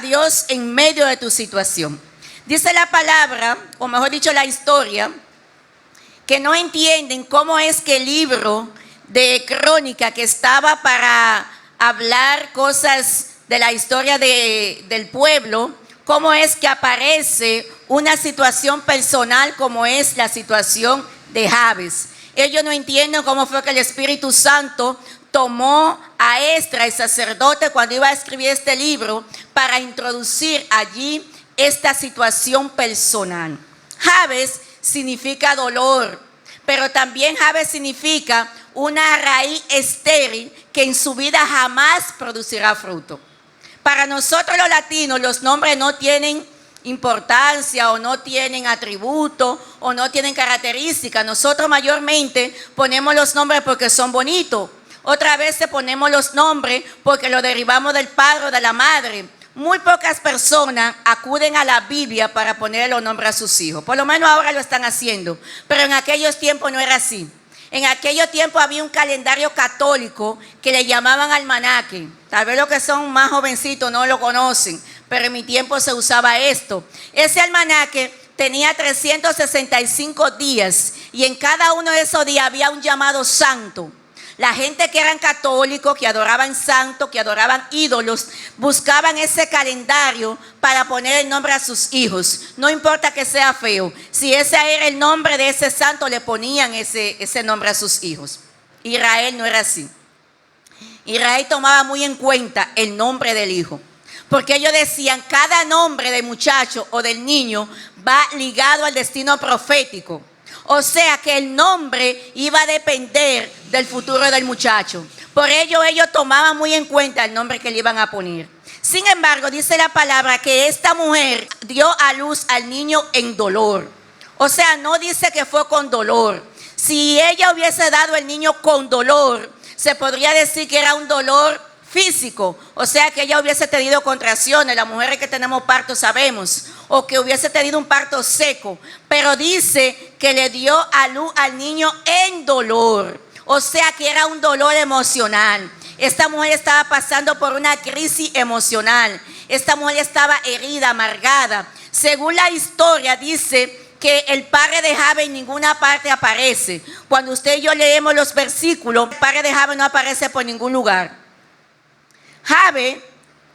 Dios en medio de tu situación. Dice la palabra, o mejor dicho la historia, que no entienden cómo es que el libro de Crónica, que estaba para hablar cosas de la historia del pueblo, cómo es que aparece una situación personal como es la situación de Jabes. Ellos no entienden cómo fue que el Espíritu Santo tomó a Esdras, el sacerdote, cuando iba a escribir este libro, para introducir allí esta situación personal. Jabes significa dolor, pero también Jabes significa una raíz estéril que en su vida jamás producirá fruto. Para nosotros los latinos los nombres no tienen importancia o no tienen atributos o no tienen características. Nosotros mayormente ponemos los nombres porque son bonitos. Otra vez ponemos los nombres porque lo derivamos del padre o de la madre. Muy pocas personas acuden a la Biblia para poner los nombres a sus hijos. Por lo menos ahora lo están haciendo, pero en aquellos tiempos no era así. En aquellos tiempos había un calendario católico que le llamaban almanaque. Tal vez los que son más jovencitos no lo conocen, pero en mi tiempo se usaba esto. Ese almanaque tenía 365 días y en cada uno de esos días había un llamado santo. La gente que eran católicos, que adoraban santos, que adoraban ídolos, buscaban ese calendario para poner el nombre a sus hijos. No importa que sea feo. Si ese era el nombre de ese santo, le ponían ese nombre a sus hijos. Israel no era así. Israel tomaba muy en cuenta el nombre del hijo. Porque ellos decían, cada nombre del muchacho o del niño va ligado al destino profético. O sea que el nombre iba a depender del futuro del muchacho. Por ello ellos tomaban muy en cuenta el nombre que le iban a poner. Sin embargo, dice la palabra que esta mujer dio a luz al niño en dolor. O sea, no dice que fue con dolor. Si ella hubiese dado el niño con dolor, se podría decir que era un dolor físico, o sea que ella hubiese tenido contracciones, las mujeres que tenemos parto sabemos, o que hubiese tenido un parto seco, pero dice que le dio a luz al niño en dolor, o sea que era un dolor emocional. Esta mujer estaba pasando por una crisis emocional, esta mujer estaba herida, amargada. Según la historia dice que el padre de Jabes en ninguna parte aparece. Cuando usted y yo leemos los versículos, el padre de Jabes no aparece por ningún lugar. Jabes,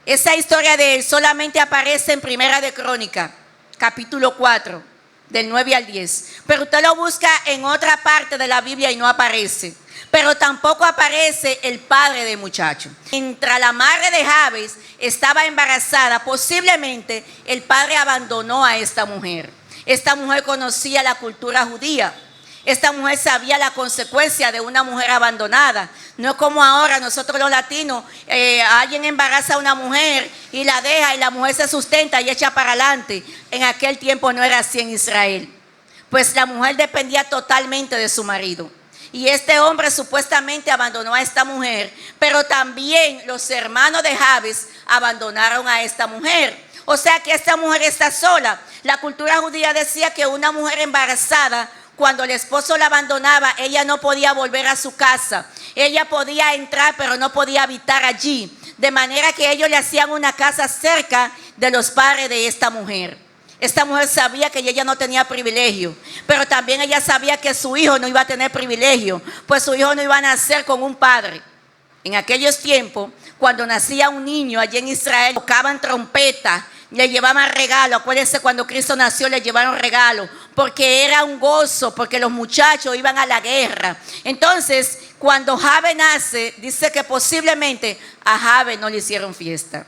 esa historia de él solamente aparece en Primera de Crónica, capítulo 4, del 9 al 10. Pero usted lo busca en otra parte de la Biblia y no aparece. Pero tampoco aparece el padre del muchacho. Mientras la madre de Jabes estaba embarazada, posiblemente el padre abandonó a esta mujer. Esta mujer conocía la cultura judía. Esta mujer sabía la consecuencia de una mujer abandonada. No es como ahora nosotros los latinos, alguien embaraza a una mujer y la deja y la mujer se sustenta y echa para adelante. En aquel tiempo no era así en Israel. Pues la mujer dependía totalmente de su marido. Y este hombre supuestamente abandonó a esta mujer, pero también los hermanos de Jabes abandonaron a esta mujer. O sea que esta mujer está sola. La cultura judía decía que una mujer embarazada, cuando el esposo la abandonaba, ella no podía volver a su casa. Ella podía entrar, pero no podía habitar allí. De manera que ellos le hacían una casa cerca de los padres de esta mujer. Esta mujer sabía que ella no tenía privilegio, pero también ella sabía que su hijo no iba a tener privilegio, pues su hijo no iba a nacer con un padre. En aquellos tiempos, cuando nacía un niño allí en Israel, tocaban trompeta, le llevaban regalo. Acuérdense, cuando Cristo nació le llevaron regalo, porque era un gozo, porque los muchachos iban a la guerra. Entonces, cuando Jabes nace, dice que posiblemente a Jabes no le hicieron fiesta.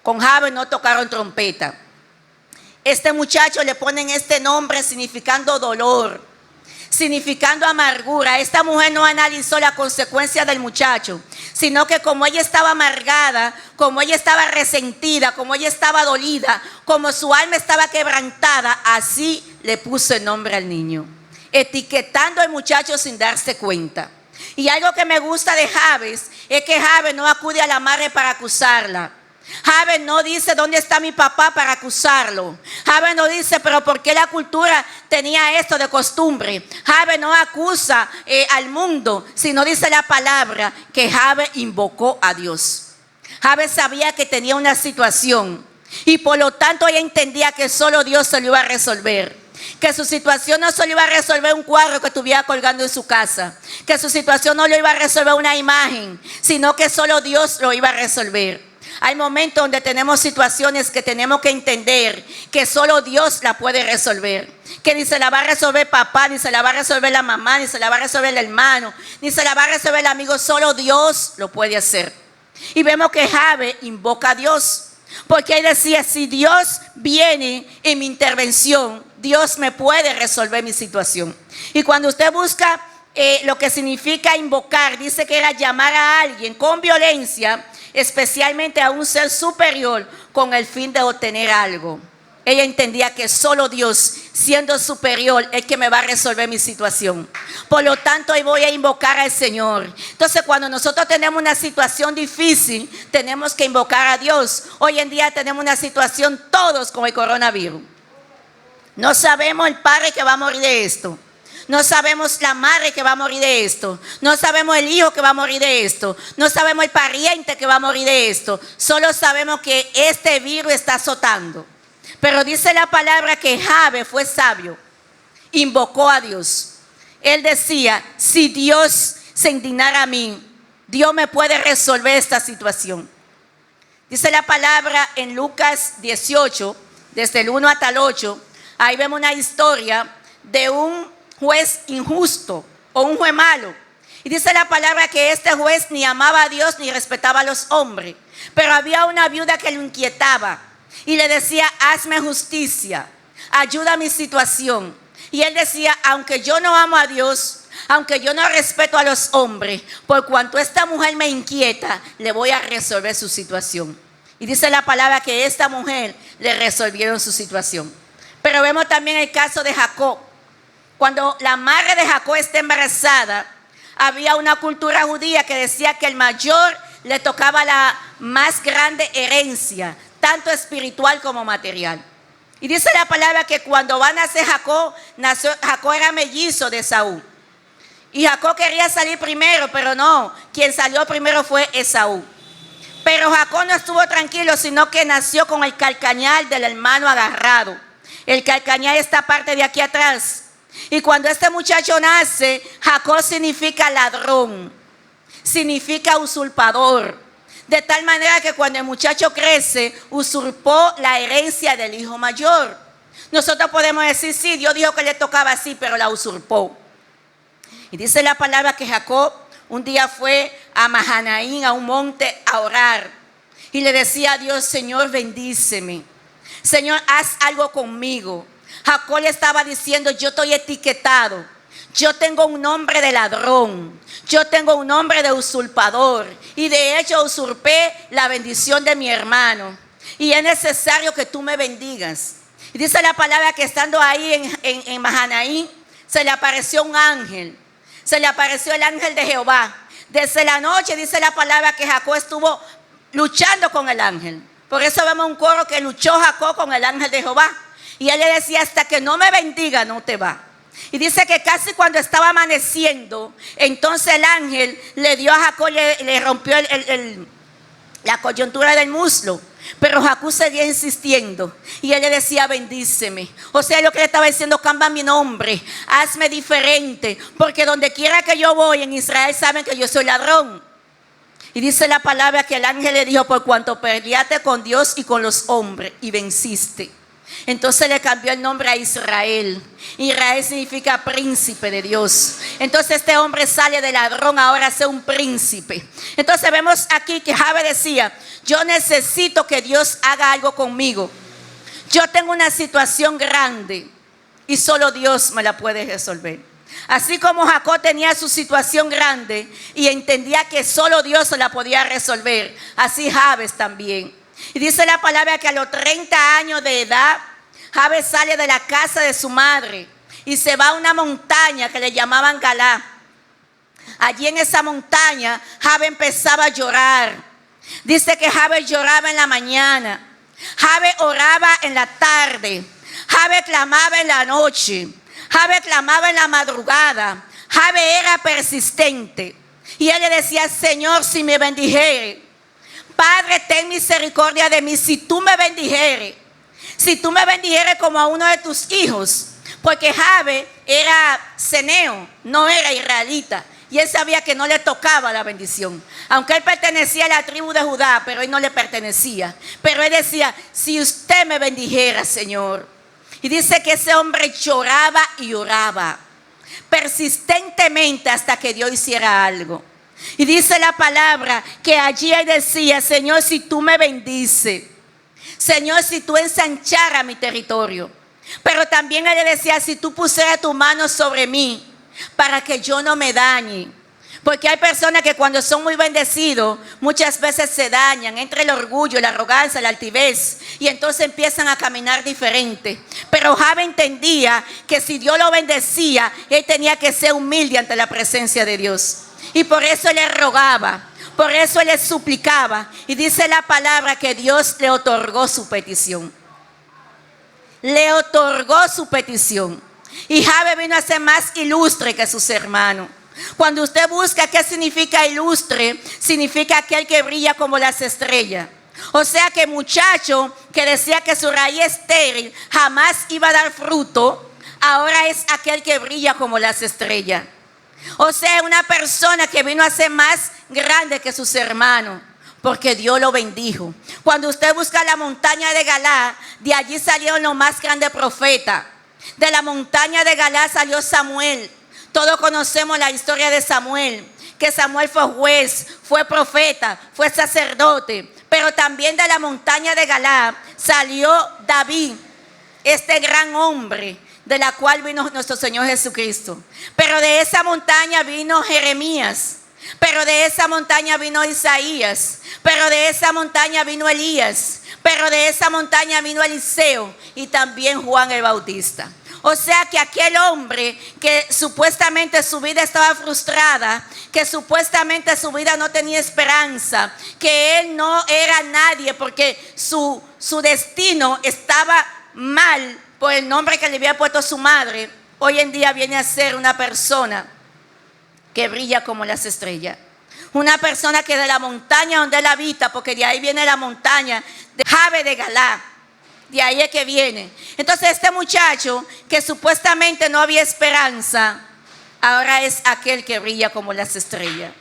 Con Jabes no tocaron trompeta. Este muchacho le ponen este nombre significando dolor, significando amargura. Esta mujer no analizó la consecuencia del muchacho, sino que como ella estaba amargada, como ella estaba resentida, como ella estaba dolida, como su alma estaba quebrantada, así le puso el nombre al niño, etiquetando al muchacho sin darse cuenta. Y algo que me gusta de Jabes es que Jabes no acude a la madre para acusarla. Jabes no dice dónde está mi papá para acusarlo. Jabes no dice pero por qué la cultura tenía esto de costumbre. Jabes no acusa al mundo, sino dice la palabra que Jabes invocó a Dios. Jabes sabía que tenía una situación. Y por lo tanto ella entendía que solo Dios se lo iba a resolver. Que su situación no se lo iba a resolver un cuadro que estuviera colgando en su casa. Que su situación no lo iba a resolver una imagen, sino que solo Dios lo iba a resolver. Hay momentos donde tenemos situaciones que tenemos que entender que solo Dios la puede resolver. Que ni se la va a resolver papá, ni se la va a resolver la mamá, ni se la va a resolver el hermano, ni se la va a resolver el amigo. Solo Dios lo puede hacer. Y vemos que Jabes invoca a Dios. Porque él decía, si Dios viene en mi intervención, Dios me puede resolver mi situación. Y cuando usted busca lo que significa invocar, dice que era llamar a alguien con violencia, especialmente a un ser superior, con el fin de obtener algo. Ella entendía que solo Dios, siendo superior, es que me va a resolver mi situación. Por lo tanto, hoy voy a invocar al Señor. Entonces, cuando nosotros tenemos una situación difícil, tenemos que invocar a Dios. Hoy en día tenemos una situación todos con el coronavirus. No sabemos el padre que va a morir de esto. No sabemos la madre que va a morir de esto. No sabemos el hijo que va a morir de esto. No sabemos el pariente que va a morir de esto. Solo sabemos que este virus está azotando. Pero dice la palabra que Jabes fue sabio. Invocó a Dios. Él decía, si Dios se indignara a mí, Dios me puede resolver esta situación. Dice la palabra en Lucas 18, desde el 1 hasta el 8. Ahí vemos una historia de un juez injusto o un juez malo. Y dice la palabra que este juez ni amaba a Dios ni respetaba a los hombres. Pero había una viuda que lo inquietaba y le decía, hazme justicia, ayuda a mi situación. Y él decía, aunque yo no amo a Dios, aunque yo no respeto a los hombres, por cuanto esta mujer me inquieta, le voy a resolver su situación. Y dice la palabra que esta mujer le resolvieron su situación. Pero vemos también el caso de Jacob. Cuando la madre de Jacob está embarazada, había una cultura judía que decía que el mayor le tocaba la más grande herencia, tanto espiritual como material. Y dice la palabra que cuando va a nacer Jacob, Jacob era mellizo de Esaú. Y Jacob quería salir primero, pero no, quien salió primero fue Esaú. Pero Jacob no estuvo tranquilo, sino que nació con el calcañal del hermano agarrado. El calcañal está parte de aquí atrás. Y cuando este muchacho nace, Jacob significa ladrón, significa usurpador. De tal manera que cuando el muchacho crece, usurpó la herencia del hijo mayor. Nosotros podemos decir, sí, Dios dijo que le tocaba así, pero la usurpó. Y dice la palabra que Jacob un día fue a Mahanaín, a un monte, a orar. Y le decía a Dios, Señor, bendíceme. Señor, haz algo conmigo. Jacob le estaba diciendo, yo estoy etiquetado. Yo tengo un nombre de ladrón. Yo tengo un nombre de usurpador. Y de hecho usurpé la bendición de mi hermano. Y es necesario que tú me bendigas. Y dice la palabra que estando ahí en Mahanaín, se le apareció un ángel. Se le apareció el ángel de Jehová. Desde la noche dice la palabra que Jacob estuvo luchando con el ángel. Por eso vemos un coro que luchó Jacob con el ángel de Jehová. Y él le decía, hasta que no me bendiga, no te va. Y dice que casi cuando estaba amaneciendo, entonces el ángel le dio a Jacob, le rompió la coyuntura del muslo. Pero Jacob seguía insistiendo. Y él le decía, bendíceme. O sea, lo que le estaba diciendo, cambia mi nombre, hazme diferente. Porque donde quiera que yo voy en Israel saben que yo soy ladrón. Y dice la palabra que el ángel le dijo, por cuanto peleaste con Dios y con los hombres y venciste. Entonces le cambió el nombre a Israel. Israel significa príncipe de Dios. Entonces este hombre sale de ladrón ahora a ser un príncipe. Entonces vemos aquí que Jabes decía, yo necesito que Dios haga algo conmigo. Yo tengo una situación grande y solo Dios me la puede resolver. Así como Jacob tenía su situación grande y entendía que solo Dios se la podía resolver, así Jabes también. Y dice la palabra que a los 30 años de edad, Jabes sale de la casa de su madre y se va a una montaña que le llamaban Galá. Allí en esa montaña, Jabes empezaba a llorar. Dice que Jabes lloraba en la mañana, Jabes oraba en la tarde, Jabes clamaba en la noche, Jabes clamaba en la madrugada. Jabes era persistente. Y él le decía, Señor, si me bendijere, Padre, ten misericordia de mí si tú me bendijeres. Si tú me bendijeres como a uno de tus hijos. Porque Jabe era ceneo, no era israelita. Y él sabía que no le tocaba la bendición. Aunque él pertenecía a la tribu de Judá, pero él no le pertenecía. Pero él decía, si usted me bendijera, Señor. Y dice que ese hombre lloraba y oraba persistentemente hasta que Dios hiciera algo. Y dice la palabra que allí él decía, Señor, si tú me bendices. Señor, si tú ensancharas mi territorio. Pero también él le decía, si tú pusieras tu mano sobre mí, para que yo no me dañe. Porque hay personas que cuando son muy bendecidos, muchas veces se dañan entre el orgullo, la arrogancia, la altivez. Y entonces empiezan a caminar diferente. Pero Jabe entendía que si Dios lo bendecía, él tenía que ser humilde ante la presencia de Dios. Y por eso le rogaba, por eso le suplicaba. Y dice la palabra que Dios le otorgó su petición. Le otorgó su petición. Y Jabe vino a ser más ilustre que sus hermanos. Cuando usted busca qué significa ilustre, significa aquel que brilla como las estrellas. O sea que muchacho que decía que su raíz estéril jamás iba a dar fruto, ahora es aquel que brilla como las estrellas. O sea, una persona que vino a ser más grande que sus hermanos, porque Dios lo bendijo. Cuando usted busca la montaña de Galaad, de allí salieron los más grandes profetas. De la montaña de Galaad salió Samuel. Todos conocemos la historia de Samuel, que Samuel fue juez, fue profeta, fue sacerdote. Pero también de la montaña de Galaad salió David, este gran hombre, de la cual vino nuestro Señor Jesucristo. Pero de esa montaña vino Jeremías. Pero de esa montaña vino Isaías. Pero de esa montaña vino Elías. Pero de esa montaña vino Eliseo. Y también Juan el Bautista. O sea que aquel hombre que supuestamente su vida estaba frustrada, que supuestamente su vida no tenía esperanza, que él no era nadie porque su destino estaba mal por el nombre que le había puesto su madre, hoy en día viene a ser una persona que brilla como las estrellas. Una persona que de la montaña donde él habita, porque de ahí viene la montaña de Jabe de Galaad, de ahí es que viene. Entonces este muchacho que supuestamente no había esperanza, ahora es aquel que brilla como las estrellas.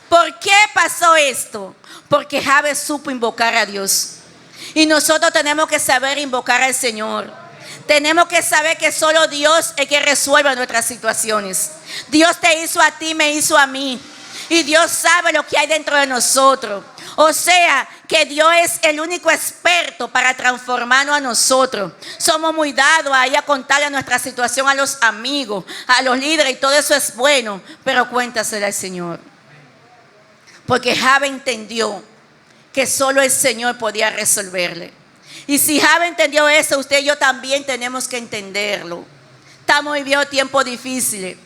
¿Por qué pasó esto? Porque Jabe supo invocar a Dios. Y nosotros tenemos que saber invocar al Señor. Tenemos que saber que solo Dios es el que resuelve nuestras situaciones. Dios te hizo a ti, me hizo a mí. Y Dios sabe lo que hay dentro de nosotros. O sea, que Dios es el único experto para transformarnos a nosotros. Somos muy dados ahí a contarle nuestra situación a los amigos, a los líderes, y todo eso es bueno. Pero cuéntasela al Señor. Porque Jabe entendió que solo el Señor podía resolverle. Y si Jabe entendió eso, usted y yo también tenemos que entenderlo. Estamos viviendo tiempos difíciles.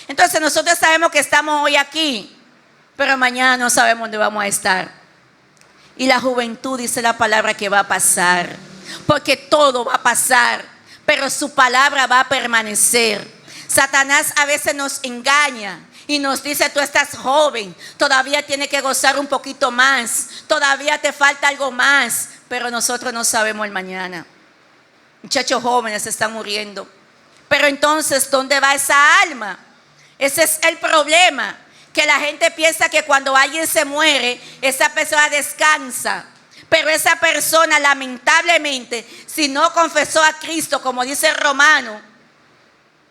Entonces nosotros sabemos que estamos hoy aquí, pero mañana no sabemos dónde vamos a estar. Y la juventud dice la palabra que va a pasar, porque todo va a pasar, pero su palabra va a permanecer. Satanás a veces nos engaña y nos dice, tú estás joven, todavía tienes que gozar un poquito más, todavía te falta algo más. Pero nosotros no sabemos el mañana. Muchachos jóvenes están muriendo. Pero entonces, ¿dónde va esa alma? Ese es el problema. Que la gente piensa que cuando alguien se muere, esa persona descansa. Pero esa persona, lamentablemente, si no confesó a Cristo, como dice Romano,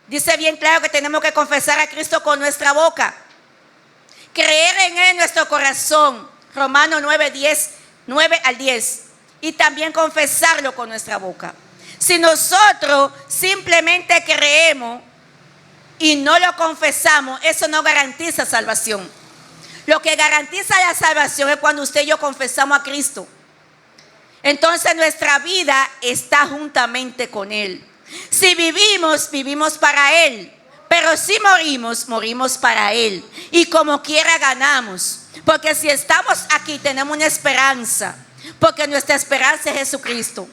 dice bien claro que tenemos que confesar a Cristo con nuestra boca. Creer en Él en nuestro corazón. Romano 9 al 10. Y también confesarlo con nuestra boca. Si nosotros simplemente creemos y no lo confesamos, eso no garantiza salvación. Lo que garantiza la salvación es cuando usted y yo confesamos a Cristo. Entonces nuestra vida está juntamente con Él. Si vivimos, vivimos para Él. Pero si morimos, morimos para Él. Y como quiera ganamos. Porque si estamos aquí, tenemos una esperanza. Porque nuestra esperanza es Jesucristo.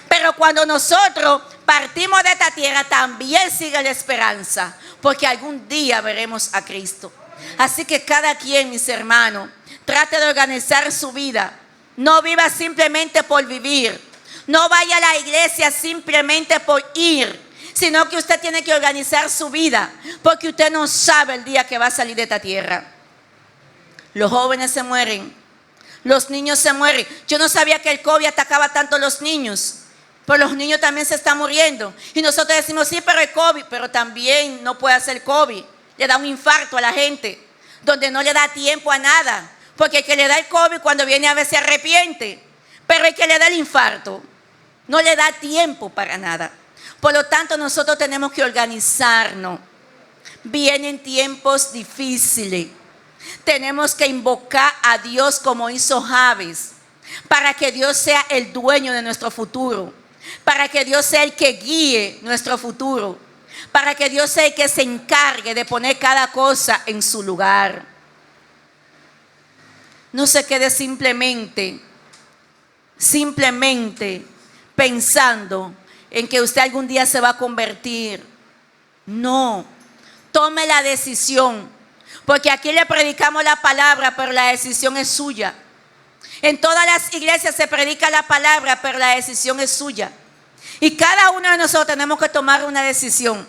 Pero cuando nosotros partimos de esta tierra, también sigue la esperanza. Porque algún día veremos a Cristo. Así que cada quien, mis hermanos, trate de organizar su vida No viva simplemente por vivir. No vaya a la iglesia simplemente por ir, sino que usted tiene que organizar su vida, porque usted no sabe el día que va a salir de esta tierra. Los jóvenes se mueren, los niños se mueren. Yo no sabía que el COVID atacaba tanto a los niños, pero los niños también se están muriendo. Y nosotros decimos, sí, pero el COVID, pero también no puede hacer COVID. Le da un infarto a la gente, donde no le da tiempo a nada. Porque el que le da el COVID cuando viene a ver se arrepiente, pero el que le da el infarto no le da tiempo para nada. Por lo tanto, nosotros tenemos que organizarnos. Vienen tiempos difíciles. Tenemos que invocar a Dios como hizo Jabes, para que Dios sea el dueño de nuestro futuro, para que Dios sea el que guíe nuestro futuro, para que Dios sea el que se encargue de poner cada cosa en su lugar. No se quede simplemente pensando en que usted algún día se va a convertir. No, tome la decisión, porque aquí le predicamos la palabra, pero la decisión es suya. En todas las iglesias se predica la palabra, pero la decisión es suya. Y cada uno de nosotros tenemos que tomar una decisión.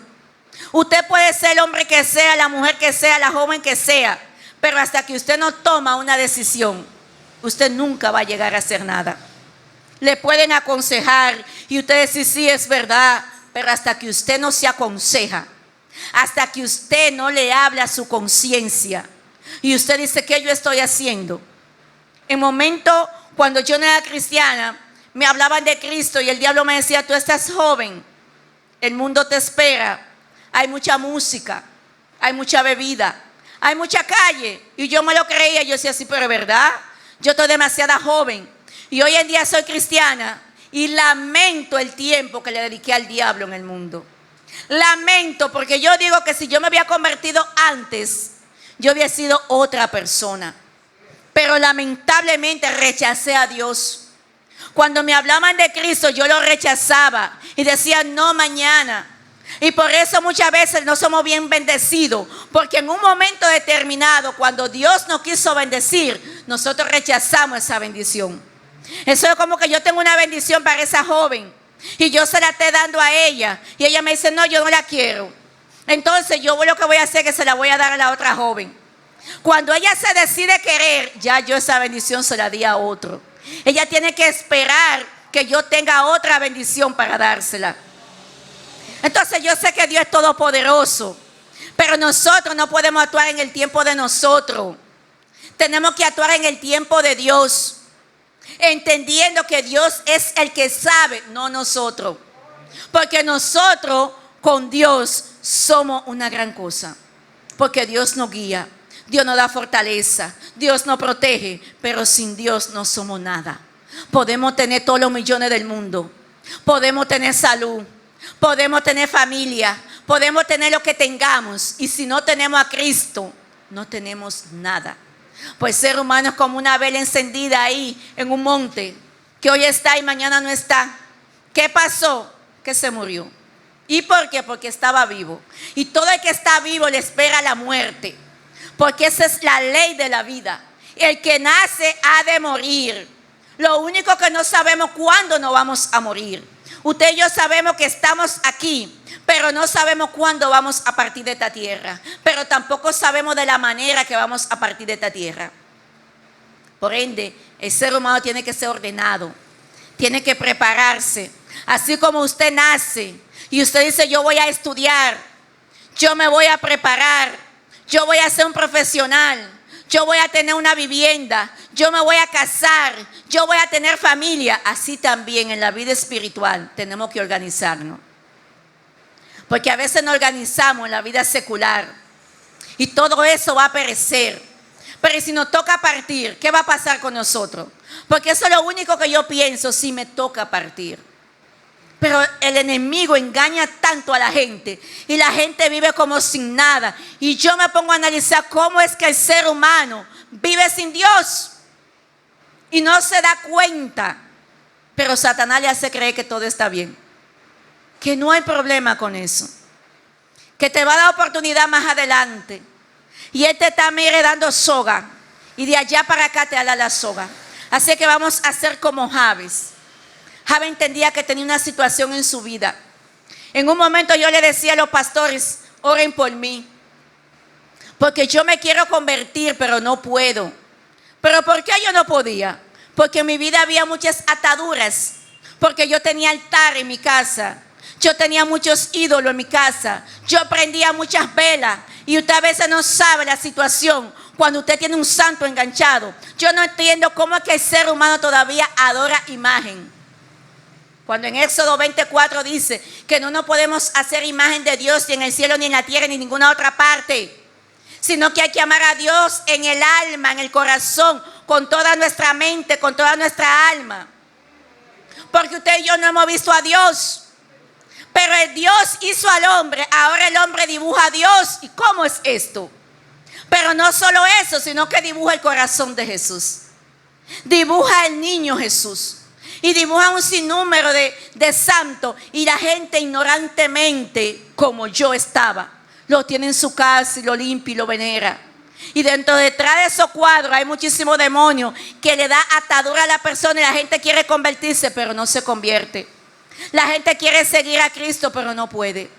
Usted puede ser el hombre que sea, la mujer que sea, la joven que sea, pero hasta que usted no toma una decisión, usted nunca va a llegar a hacer nada. Le pueden aconsejar y usted dice, sí, es verdad, pero hasta que usted no se aconseja, hasta que usted no le habla a su conciencia y usted dice, ¿qué yo estoy haciendo? En momento cuando yo no era cristiana, me hablaban de Cristo y el diablo me decía, tú estás joven, el mundo te espera, hay mucha música, hay mucha bebida, hay mucha calle. Y yo me lo creía, yo decía, sí, pero es verdad, yo estoy demasiado joven. Y hoy en día soy cristiana y lamento el tiempo que le dediqué al diablo en el mundo. Lamento, porque yo digo que si yo me había convertido antes, yo había sido otra persona. Pero lamentablemente rechacé a Dios. Cuando me hablaban de Cristo, yo lo rechazaba y decía, no mañana. Y por eso muchas veces no somos bien bendecidos, porque en un momento determinado, cuando Dios nos quiso bendecir, nosotros rechazamos esa bendición. Eso es como que yo tengo una bendición para esa joven y yo se la estoy dando a ella y ella me dice, no, yo no la quiero. Entonces yo lo que voy a hacer es que se la voy a dar a la otra joven. Cuando ella se decide querer, ya yo esa bendición se la di a otro. Ella tiene que esperar que yo tenga otra bendición para dársela. Entonces yo sé que Dios es todopoderoso, pero nosotros no podemos actuar en el tiempo de nosotros. Tenemos que actuar en el tiempo de Dios, entendiendo que Dios es el que sabe, no nosotros. Porque nosotros con Dios somos una gran cosa. Porque Dios nos guía, Dios nos da fortaleza, Dios nos protege, pero sin Dios no somos nada. Podemos tener todos los millones del mundo, podemos tener salud, podemos tener familia, podemos tener lo que tengamos, y si no tenemos a Cristo, no tenemos nada. Pues ser humano es como una vela encendida ahí en un monte, que hoy está y mañana no está. ¿Qué pasó? Que se murió. ¿Y por qué? Porque estaba vivo. Y todo el que está vivo le espera la muerte, porque esa es la ley de la vida. El que nace ha de morir. Lo único que no sabemos cuándo nos vamos a morir. Usted y yo sabemos que estamos aquí, pero no sabemos cuándo vamos a partir de esta tierra. Pero tampoco sabemos de la manera que vamos a partir de esta tierra. Por ende, el ser humano tiene que ser ordenado, tiene que prepararse. Así como usted nace y usted dice, yo voy a estudiar, yo me voy a preparar, yo voy a ser un profesional, yo voy a tener una vivienda, yo me voy a casar, yo voy a tener familia. Así también en la vida espiritual tenemos que organizarnos. Porque a veces nos organizamos en la vida secular y todo eso va a perecer. Pero si nos toca partir, ¿qué va a pasar con nosotros? Porque eso es lo único que yo pienso, si me toca partir. Pero el enemigo engaña tanto a la gente y la gente vive como sin nada. Y yo me pongo a analizar cómo es que el ser humano vive sin Dios y no se da cuenta. Pero Satanás le hace creer que todo está bien, que no hay problema con eso, que te va a dar oportunidad más adelante. Y él te está, mire, dando soga, y de allá para acá te da la soga. Así que vamos a hacer como Jabes. Jabes entendía que tenía una situación en su vida. En un momento yo le decía a los pastores, oren por mí, porque yo me quiero convertir, pero no puedo. ¿Pero por qué yo no podía? Porque en mi vida había muchas ataduras, porque yo tenía altar en mi casa, yo tenía muchos ídolos en mi casa, yo prendía muchas velas, y usted a veces no sabe la situación cuando usted tiene un santo enganchado. Yo no entiendo cómo es que el ser humano todavía adora imagen. Cuando en Éxodo 24 dice que no podemos hacer imagen de Dios ni en el cielo, ni en la tierra, ni en ninguna otra parte, sino que hay que amar a Dios en el alma, en el corazón, con toda nuestra mente, con toda nuestra alma. Porque usted y yo no hemos visto a Dios, pero el Dios hizo al hombre, ahora el hombre dibuja a Dios. ¿Y cómo es esto? Pero no solo eso, sino que dibuja el corazón de Jesús, dibuja el niño Jesús. Y dibuja un sinnúmero de santos. Y la gente ignorantemente, como yo estaba, lo tiene en su casa y lo limpia y lo venera. Y detrás de esos cuadros hay muchísimos demonios que le da atadura a la persona. Y la gente quiere convertirse, pero no se convierte. La gente quiere seguir a Cristo, pero no puede.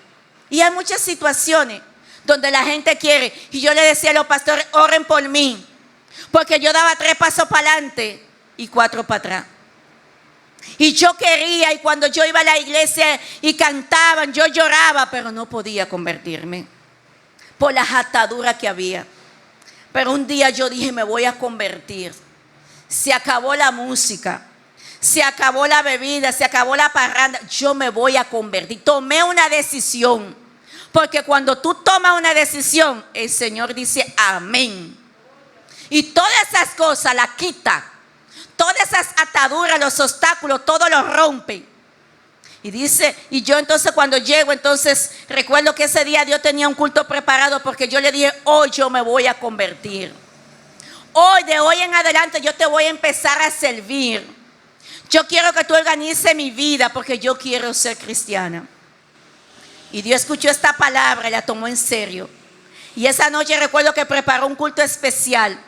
Y hay muchas situaciones donde la gente quiere. Y yo le decía a los pastores, oren por mí. Porque yo daba 3 pasos para adelante y 4 para atrás. Y yo quería, y cuando yo iba a la iglesia y cantaban, yo lloraba, pero no podía convertirme por las ataduras que había. Pero un día yo dije, me voy a convertir. Se acabó la música, se acabó la bebida, se acabó la parranda, yo me voy a convertir. Tomé una decisión, porque cuando tú tomas una decisión, el Señor dice amén. Y todas esas cosas las quita. Todas esas ataduras, los obstáculos, todo lo rompe. Y dice, y yo entonces cuando llego, entonces recuerdo que ese día Dios tenía un culto preparado, porque yo le dije, hoy yo me voy a convertir. Hoy, de hoy en adelante, yo te voy a empezar a servir. Yo quiero que tú organices mi vida, porque yo quiero ser cristiana. Y Dios escuchó esta palabra y la tomó en serio. Y esa noche recuerdo que preparó un culto especial.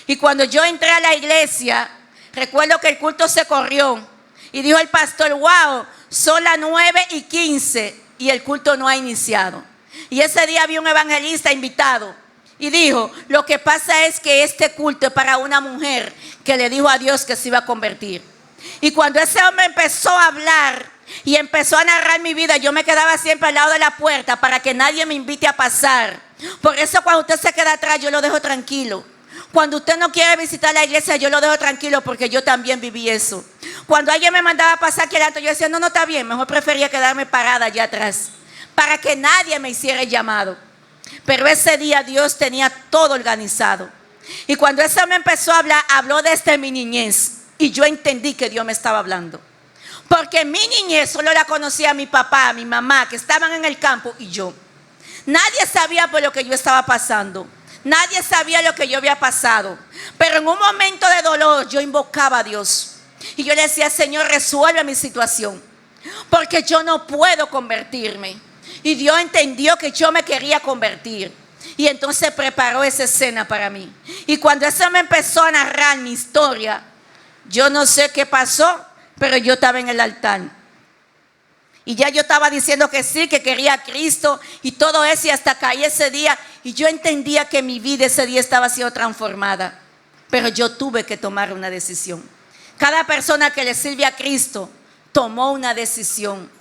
Y cuando yo entré a la iglesia, recuerdo que el culto se corrió y dijo el pastor, wow, son las 9:15 y el culto no ha iniciado. Y ese día había un evangelista invitado y dijo, lo que pasa es que este culto es para una mujer que le dijo a Dios que se iba a convertir. Y cuando ese hombre empezó a hablar y empezó a narrar mi vida, yo me quedaba siempre al lado de la puerta para que nadie me invite a pasar. Por eso cuando usted se queda atrás, yo lo dejo tranquilo. Cuando usted no quiere visitar la iglesia, yo lo dejo tranquilo, porque yo también viví eso. Cuando alguien me mandaba a pasar aquí adelante, yo decía, no está bien, mejor prefería quedarme parada allá atrás, para que nadie me hiciera el llamado. Pero ese día Dios tenía todo organizado. Y cuando ese hombre empezó a hablar, habló desde mi niñez. Y yo entendí que Dios me estaba hablando. Porque mi niñez solo la conocía mi papá, mi mamá, que estaban en el campo, y yo. Nadie sabía por lo que yo estaba pasando. Nadie sabía lo que yo había pasado. Pero en un momento de dolor yo invocaba a Dios. Y yo le decía, Señor, resuelve mi situación, porque yo no puedo convertirme. Y Dios entendió que yo me quería convertir. Y entonces preparó esa escena para mí. Y cuando eso me empezó a narrar mi historia, yo no sé qué pasó, pero yo estaba en el altar. Y ya yo estaba diciendo que sí, que quería a Cristo y todo eso, y hasta caí ese día. Y yo entendía que mi vida ese día estaba siendo transformada. Pero yo tuve que tomar una decisión. Cada persona que le sirve a Cristo tomó una decisión.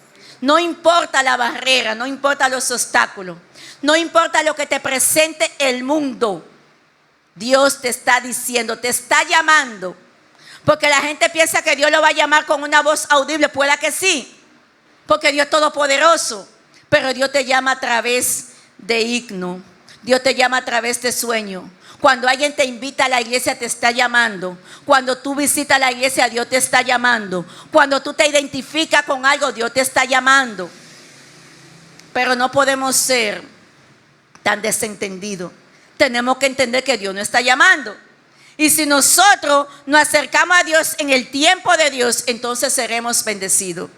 No importa la barrera, no importa los obstáculos, no importa lo que te presente el mundo. Dios te está diciendo, te está llamando. Porque la gente piensa que Dios lo va a llamar con una voz audible. Pueda que sí, porque Dios es todopoderoso. Pero Dios te llama a través de himno. Dios te llama a través de sueño. Cuando alguien te invita a la iglesia, te está llamando. Cuando tú visitas la iglesia, Dios te está llamando. Cuando tú te identificas con algo, Dios te está llamando. Pero no podemos ser tan desentendidos. Tenemos que entender que Dios nos está llamando. Y si nosotros nos acercamos a Dios en el tiempo de Dios, entonces seremos bendecidos.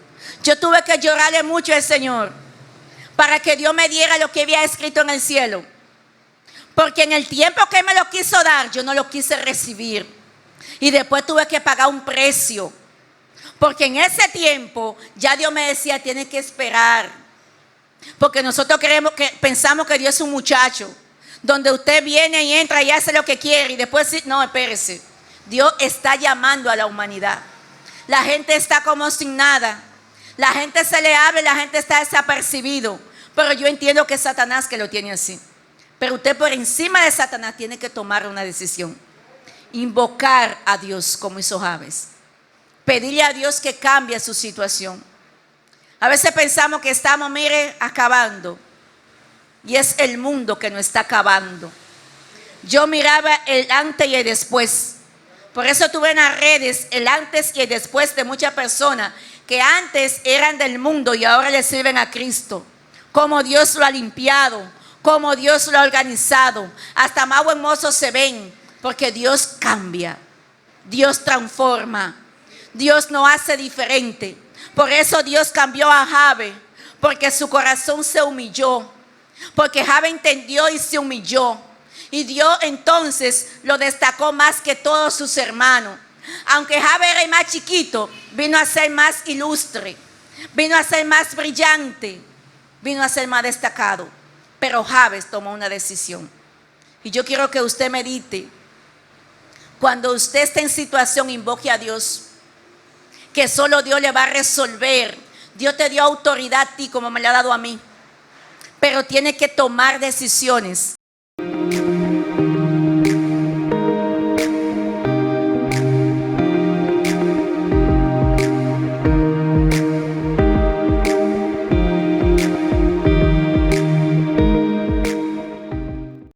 Yo tuve que llorarle mucho al Señor para que Dios me diera lo que había escrito en el cielo. Porque en el tiempo que me lo quiso dar, yo no lo quise recibir. Y después tuve que pagar un precio. Porque en ese tiempo ya Dios me decía, tienes que esperar. Porque nosotros pensamos que Dios es un muchacho, donde usted viene y entra y hace lo que quiere y después, no, espérese. Dios está llamando a la humanidad. La gente está como sin nada. La gente se le habla y la gente está desapercibido. Pero yo entiendo que es Satanás que lo tiene así. Pero usted por encima de Satanás tiene que tomar una decisión. Invocar a Dios como hizo Jabes. Pedirle a Dios que cambie su situación. A veces pensamos que estamos, mire, acabando. Y es el mundo que nos está acabando. Yo miraba el antes y el después. Por eso tuve en las redes el antes y el después de muchas personas que antes eran del mundo y ahora le sirven a Cristo. Cómo Dios lo ha limpiado, cómo Dios lo ha organizado. Hasta más buen mozo se ven, porque Dios cambia, Dios transforma, Dios nos hace diferente. Por eso Dios cambió a Jabe, porque su corazón se humilló, porque Jabe entendió y se humilló. Y Dios entonces lo destacó más que todos sus hermanos. Aunque Jabe era el más chiquito, vino a ser más ilustre, vino a ser más brillante, vino a ser más destacado. Pero Jabes tomó una decisión. Y yo quiero que usted medite. Cuando usted esté en situación, invoque a Dios, que solo Dios le va a resolver. Dios te dio autoridad a ti como me la ha dado a mí. Pero tiene que tomar decisiones.